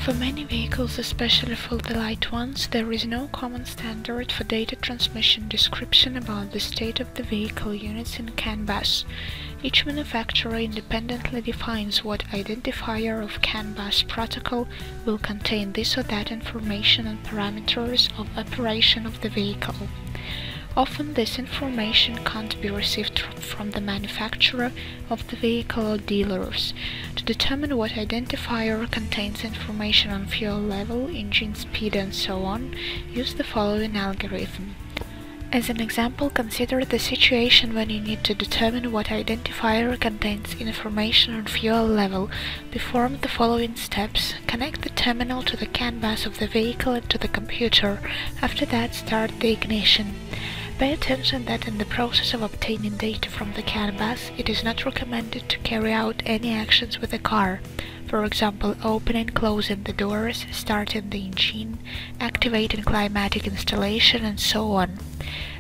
For many vehicles, especially for the light ones, there is no common standard for data transmission description about the state of the vehicle units in CAN bus. Each manufacturer independently defines what identifier of CAN bus protocol will contain this or that information and parameters of operation of the vehicle. Often this information can't be received from the manufacturer of the vehicle or dealers. To determine what identifier contains information on fuel level, engine speed and so on, use the following algorithm. As an example, consider the situation when you need to determine what identifier contains information on fuel level. Perform the following steps. Connect the terminal to the CAN bus of the vehicle and to the computer. After that, start the ignition. Pay attention that in the process of obtaining data from the CAN bus, it is not recommended to carry out any actions with the car. For example, opening, closing the doors, starting the engine, activating climatic installation, and so on.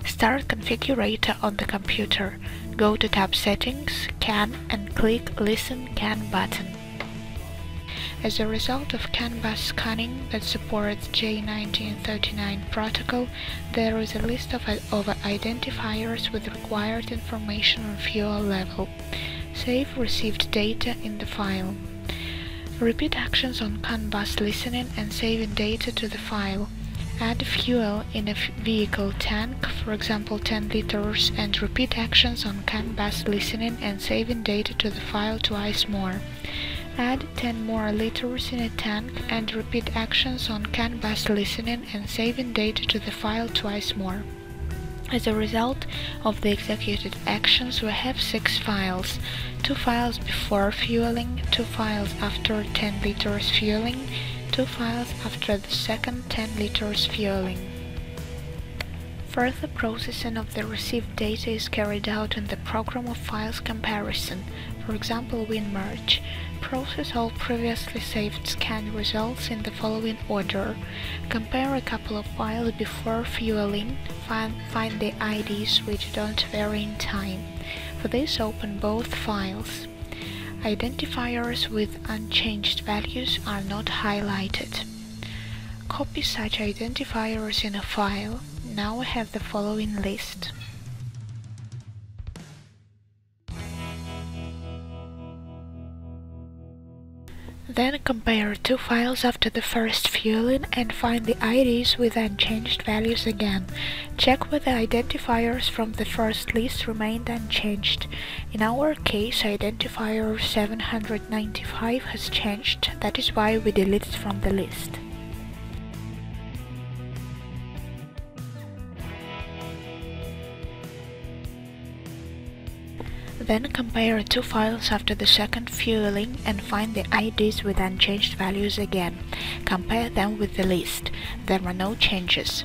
Start Configurator on the computer. Go to Tab Settings, CAN, and click Listen CAN button. As a result of CAN bus scanning that supports J1939 protocol, there is a list of identifiers with required information on fuel level. Save received data in the file. Repeat actions on CAN bus listening and saving data to the file. Add fuel in a vehicle tank, for example 10 liters, and repeat actions on CAN bus listening and saving data to the file twice more. Add 10 more liters in a tank and repeat actions on CAN bus listening and saving data to the file twice more. As a result of the executed actions, we have 6 files. 2 files before fueling, 2 files after 10 liters fueling, 2 files after the second 10 liters fueling. Further processing of the received data is carried out in the program of files comparison, for example WinMerge. Process all previously saved scan results in the following order. Compare a couple of files before fueling, find the IDs which don't vary in time. For this, open both files. Identifiers with unchanged values are not highlighted. Copy such identifiers in a file. Now we have the following list. Then compare 2 files after the first fueling and find the IDs with unchanged values again. Check whether identifiers from the first list remained unchanged. In our case, identifier 795 has changed, that is why we delete it from the list. Then compare 2 files after the second fueling and find the IDs with unchanged values again. Compare them with the list. There are no changes.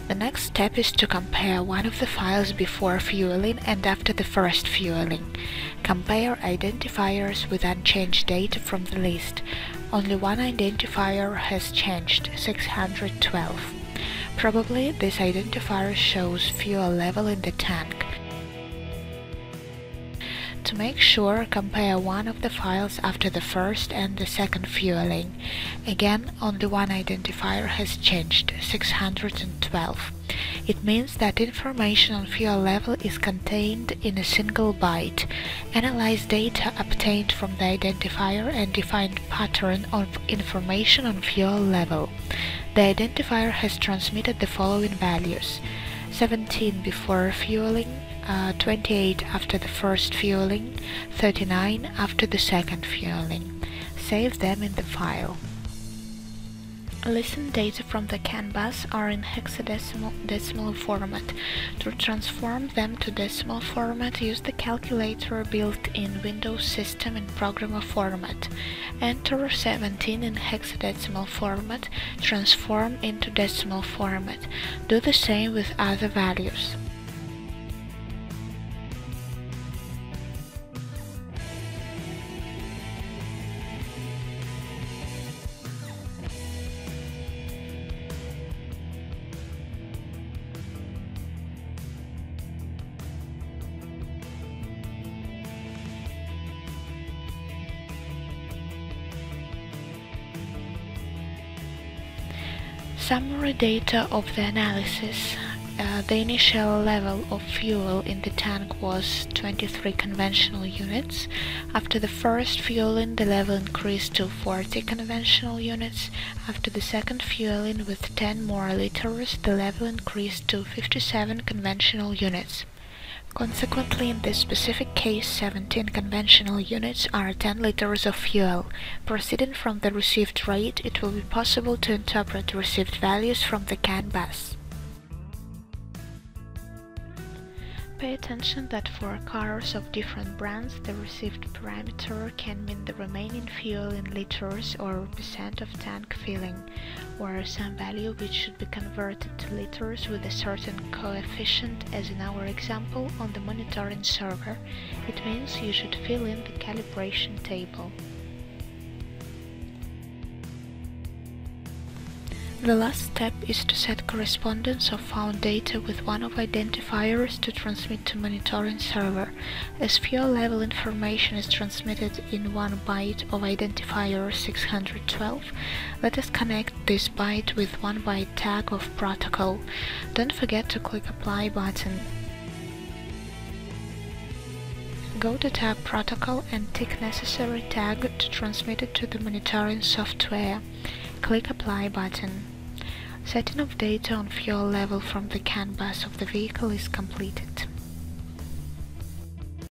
The next step is to compare one of the files before fueling and after the first fueling. Compare identifiers with unchanged data from the list. Only one identifier has changed, 612. Probably this identifier shows fuel level in the tank. To make sure, compare one of the files after the first and the second fueling. Again, only one identifier has changed, 612. It means that information on fuel level is contained in a single byte. Analyze data obtained from the identifier and define pattern of information on fuel level. The identifier has transmitted the following values: 17 before fueling, 28 after the first fueling, 39 after the second fueling. Save them in the file. Listen data from the CAN bus are in hexadecimal format. To transform them to decimal format, use the calculator built in Windows system in programmer format. Enter 17 in hexadecimal format, transform into decimal format. Do the same with other values. Summary data of the analysis. The initial level of fuel in the tank was 23 conventional units. After the first fueling, the level increased to 40 conventional units. After the second fueling with 10 more liters, the level increased to 57 conventional units. Consequently, in this specific case, 17 conventional units are 10 liters of fuel. Proceeding from the received rate, it will be possible to interpret received values from the CAN bus. Pay attention that for cars of different brands, the received parameter can mean the remaining fuel in liters or percent of tank filling, or some value which should be converted to liters with a certain coefficient, as in our example on the monitoring server. It means you should fill in the calibration table. The last step is to set correspondence of found data with one of identifiers to transmit to monitoring server. As fuel level information is transmitted in 1 byte of identifier 612, let us connect this byte with 1 byte tag of protocol. Don't forget to click Apply button. Go to tab Protocol and tick necessary tag to transmit it to the monitoring software. Click Apply button. Setting of data on fuel level from the CAN bus of the vehicle is completed.